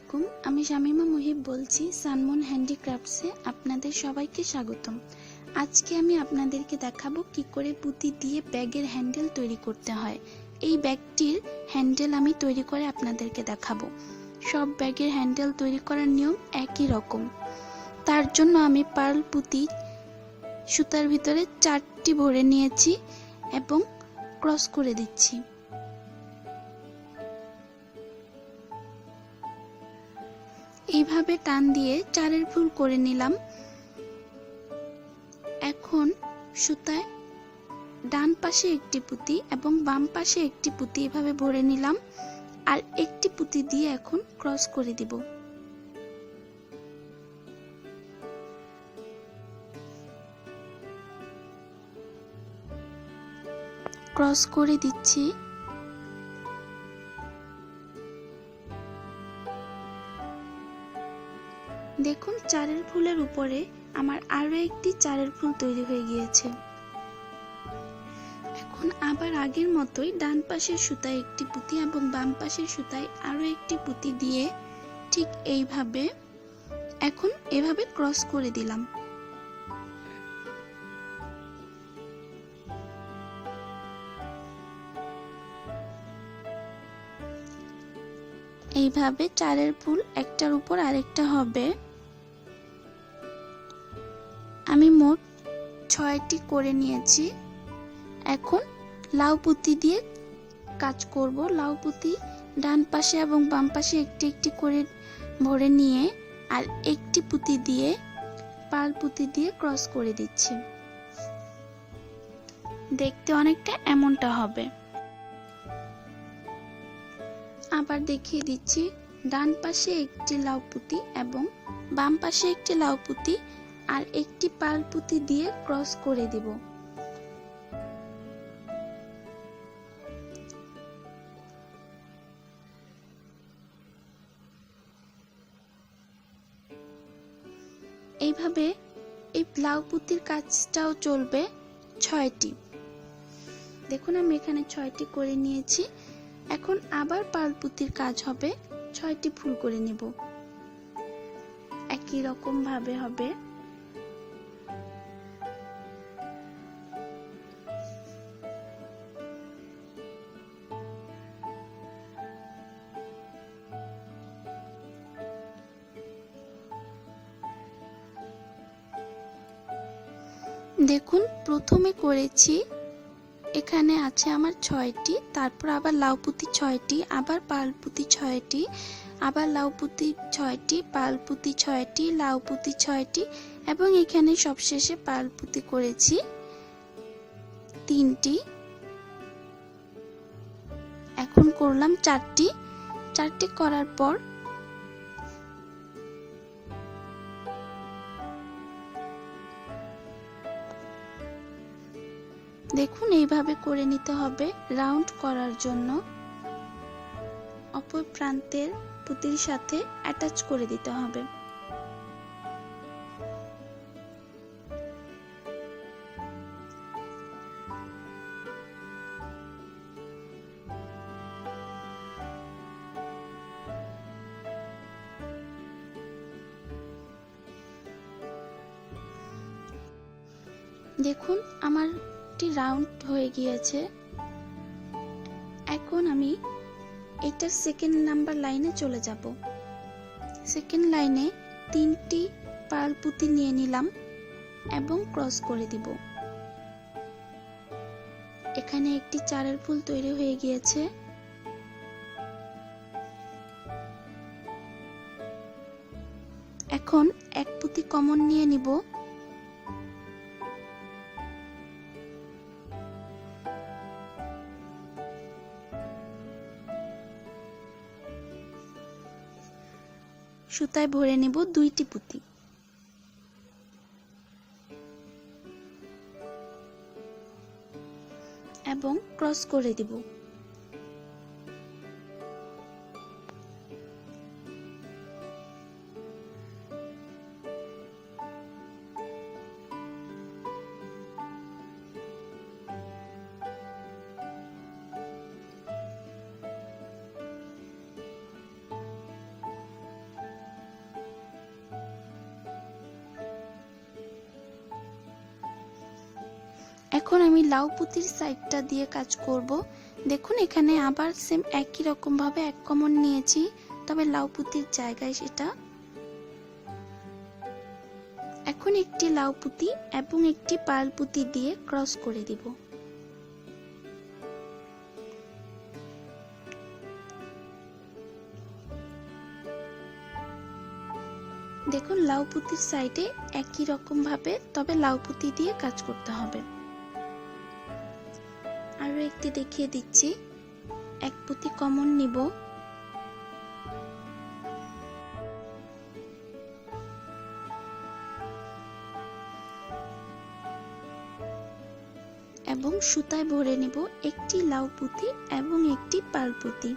আলাইকুম, আমি শামিমা মুহিব বলছি সানমুন হ্যান্ডিক্রাফটসে আপনাদের সবাইকে স্বাগতম। আজকে আমি আপনাদেরকে দেখাবো কি করে পুঁতি দিয়ে ব্যাগের হ্যান্ডেল তৈরি করতে হয়। এই ব্যাগটির হ্যান্ডেল আমি তৈরি করে আপনাদেরকে দেখাবো। সব ব্যাগের হ্যান্ডেল তৈরি করার নিয়ম একই রকম। তার জন্য আমি পার্ল পুঁতি সুতার ভিতরে 4টি ভরে নিয়েছি এবং ক্রস করে দিচ্ছি। এইভাবে টান দিয়ে 4-এর ফুল করে নিলাম। এখন সুতায় ডান পাশে একটি পুঁতি এবং বাম পাশে একটি পুঁতি এভাবে ভরে নিলাম, আর একটি পুঁতি দিয়ে এখন ক্রস করে দিব। ক্রস করে দিচ্ছি। দেখুন 4-এর ফুলের উপরে আমার আরো একটি 4-এর ফুল তৈরি হয়ে গিয়েছে। এখন আবার আগের মতোই ডান পাশের সুতায় একটি পুঁতি এবং বাম পাশের সুতায় আরো একটি পুঁতি দিয়ে ঠিক এইভাবে এখন এভাবে ক্রস করে দিলাম। এইভাবে 4-এর ফুল একটার উপর আরেকটা হবে। আমি মোট 6টি করে নিয়েছি। এখন লাউ পুঁতি দিয়ে কাজ করব। লাউ পুঁতি ডান পাশে এবং বাম পাশে একটি একটি করে ভরে নিয়ে আর একটি পুঁতি দিয়ে পার্ল পুঁতি দিয়ে ক্রস করে দিচ্ছি। দেখতে অনেকটা এমনটা হবে। আবার দেখিয়ে দিচ্ছি, ডান পাশে একটি লাউ পুঁতি এবং বাম পাশে একটি লাউ পুঁতি আর একটি পার্ল পুঁতি দিয়ে ক্রস করে দিব। এইভাবে এই লাউ পুঁতির কাজটাও চলবে 6টি। দেখুন আমি এখানে 6টি করে নিয়েছি। এখন আবার পার্ল পুঁতির কাজ হবে, 6টি ফুল করে নেব। একই রকম ভাবে হবে। দেখুন প্রথমে করেছি, এখানে আছে আমার 6টি, তারপর আবার লাউ পুঁতি 6টি, আবার পার্ল পুঁতি 6টি, আবার লাউ পুঁতি 6টি, পার্ল পুঁতি 6টি, লাউ পুঁতি 6টি এবং এখানে সবশেষে পার্ল পুঁতি করেছি 3টি। এখন করলাম 4টি করার পর দেখুন এইভাবে করে নিতে হবে। রাউন্ড করার জন্য অপর প্রান্তের পুঁতির সাথে অ্যাটাচ করে দিতে হবে। দেখুন আমার রাউন্ড হয়ে গিয়েছে। এখন আমি এটা সেকেন্ড নাম্বার লাইনে চলে যাব। সেকেন্ড লাইনে 3টি পার্ল পুঁতি নিয়ে নিলাম এবং ক্রস করে দিব। এখানে একটি 4-এর ফুল তৈরি হয়ে গিয়েছে। এখন এক পুঁতি কমন নিয়ে নিব। সুতায় ভরে নেব 2টি পুঁতি। এবং ক্রস করে দিব। এখন আমি লাউ পুঁতির সাইডটা দিয়ে কাজ করব। দেখুন এখানে আবার সেম একই রকম ভাবে এক কমন নিয়েছি, তবে লাউ পুঁতির জায়গায় সেটা। এখন একটি লাউ পুঁতি এবং একটি পার্ল পুঁতি দিয়ে ক্রস করে দিব। দেখুন লাউ পুঁতির সাইডে একই রকম ভাবে, তবে লাউ পুঁতি দিয়ে কাজ করতে হবে। আরো একটি দেখিয়ে দিচ্ছি। এক পুঁতি কমন নিব এবং সুতায় ভরে নিব একটি লাউ পুঁতি এবং একটি পার্ল পুঁতি।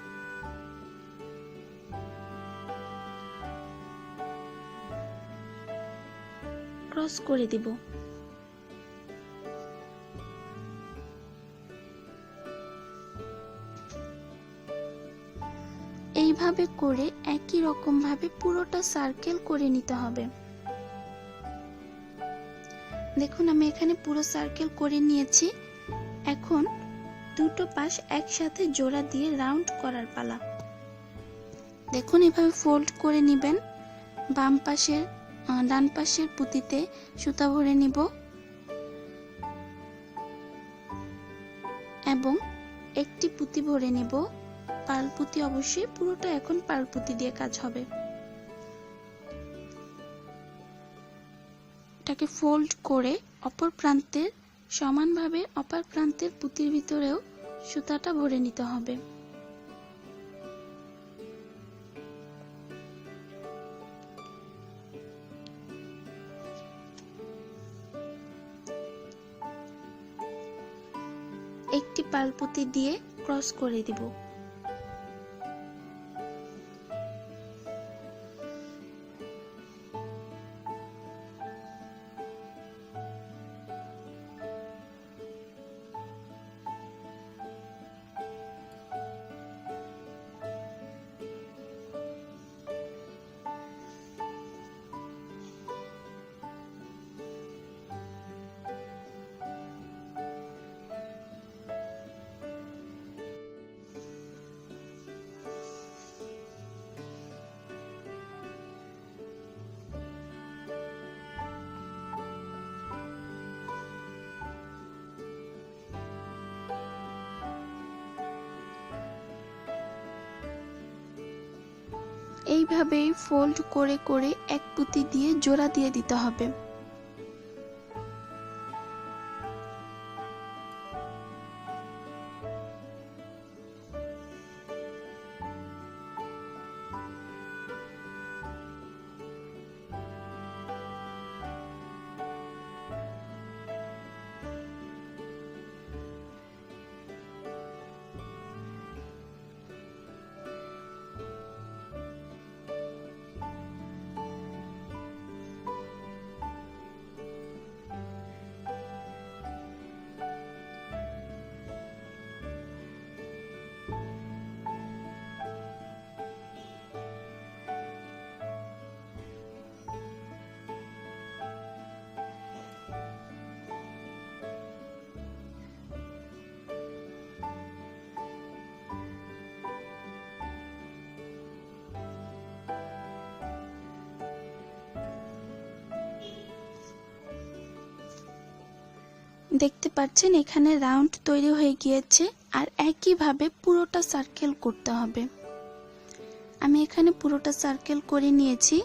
ক্রস করে দিব। এইভাবে করে একই রকম ভাবে পুরোটা সার্কেল করে নিতে হবে। দেখুন আমি এখানে পুরো সার্কেল করে নিয়েছি। এখন দুটো পাশ একসাথে জোড়া দিয়ে রাউন্ড করার পালা। দেখুন এভাবে ফোল্ড করে নেবেন। ডান পাশের পুঁতিতে সুতা ভরে নিব এবং একটি পুঁতি ভরে নিব পার্ল পুঁতি। অবশ্যই পুরোটা এখন পার্ল পুঁতি দিয়ে কাজ হবে। এটাকে ফোল্ড করে অপর প্রান্তের সমানভাবে অপর প্রান্তের পুঁতির ভিতরেও সুতাটা ভরে নিতে হবে। একটি পার্ল পুঁতি দিয়ে ক্রস করে দিব। এইভাবেই ফোল্ড করে করে এক পুঁতি দিয়ে জোড়া দিয়ে দিতে হবে। দেখতে পাচ্ছেন এখানে রাউন্ড তৈরি হয়ে গিয়েছে, আর একইভাবে পুরোটা সার্কেল করতে হবে। আমি এখানে পুরোটা সার্কেল করে নিয়েছি।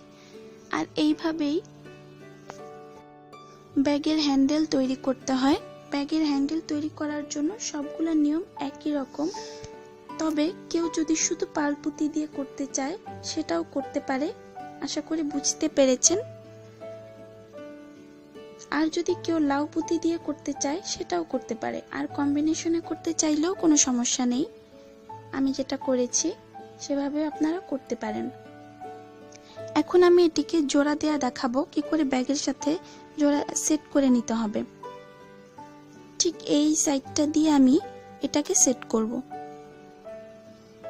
আর এইভাবেই ব্যাগের হ্যান্ডেল তৈরি করতে হয়। ব্যাগের হ্যান্ডেল তৈরি করার জন্য সবগুলো নিয়ম একই রকম, তবে কেউ যদি শুধু পার্ল পুঁতি দিয়ে করতে চায় সেটাও করতে পারে। আশা করি বুঝতে পেরেছেন। আর যদি কেউ লাউ পুঁতি দিয়ে করতে চায় সেটাও করতে পারে, আর কম্বিনেশনে করতে চাইলেও কোনো সমস্যা নেই। আমি যেটা করেছি সেভাবে আপনারা করতে পারেন। এখন আমি এটিকে জোড়া দেয়া দেখাবো কি করে ব্যাগের সাথে জোড়া সেট করে নিতে হবে। ঠিক এই সাইডটা দিয়ে আমি এটাকে সেট করব।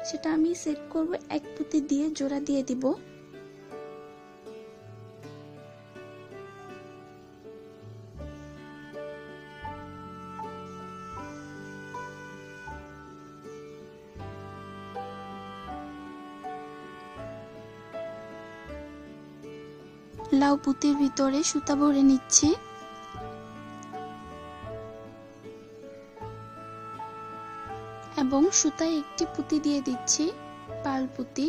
সেটা আমি সেট করব এক পুঁতি দিয়ে জোড়া দিয়ে দিব। লাউ পুঁতির ভিতরে সুতা ভরে নিচ্ছি। এবং সুতায় একটি পুঁতি দিয়ে দিচ্ছি পাল পুঁতি।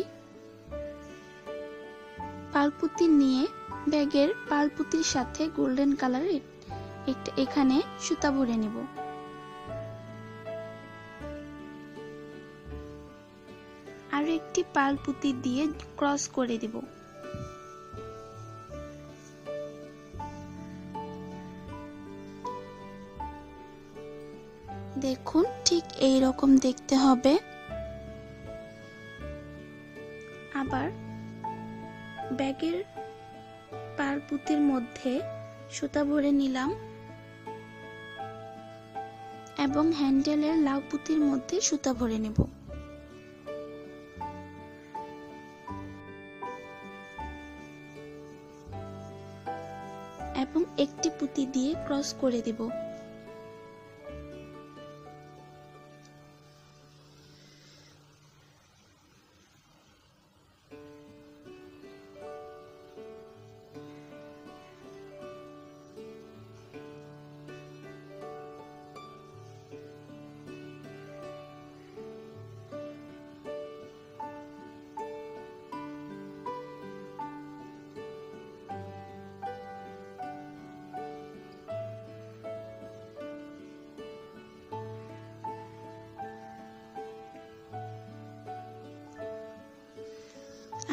পাল পুঁতি নিয়ে ব্যাগের পাল পুঁতির সাথে গোল্ডেন কালারের এখানে সুতা ভরে নিব। আর একটি পাল পুঁতি দিয়ে ক্রস করে দিব। দেখুন ঠিক এই রকম দেখতে হবে। আবার ব্যাগের পাল পুঁতির মধ্যে সুতা ভরে নিলাম এবং হ্যান্ডেলের লাউ পুঁতির মধ্যে সুতা ভরে নেব। এবং একটি পুঁতি দিয়ে ক্রস করে দেব।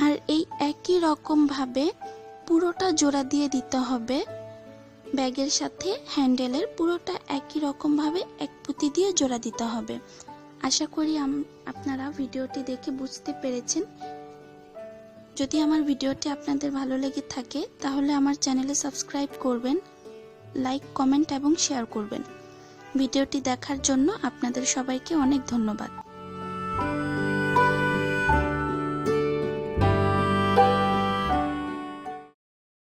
আর এই একই রকম ভাবে পুরোটা জোড়া দিয়ে দিতে হবে। ব্যাগের সাথে হ্যান্ডেলের পুরোটা একই রকম ভাবে এক পুঁতি দিয়ে জোড়া দিতে হবে। আশা করি আপনারা ভিডিওটি দেখে বুঝতে পেরেছেন। যদি আমার ভিডিওটি আপনাদের ভালো লেগে থাকে তাহলে আমার চ্যানেলে সাবস্ক্রাইব করবেন, লাইক, কমেন্ট এবং শেয়ার করবেন। ভিডিওটি দেখার জন্য আপনাদের সবাইকে অনেক ধন্যবাদ।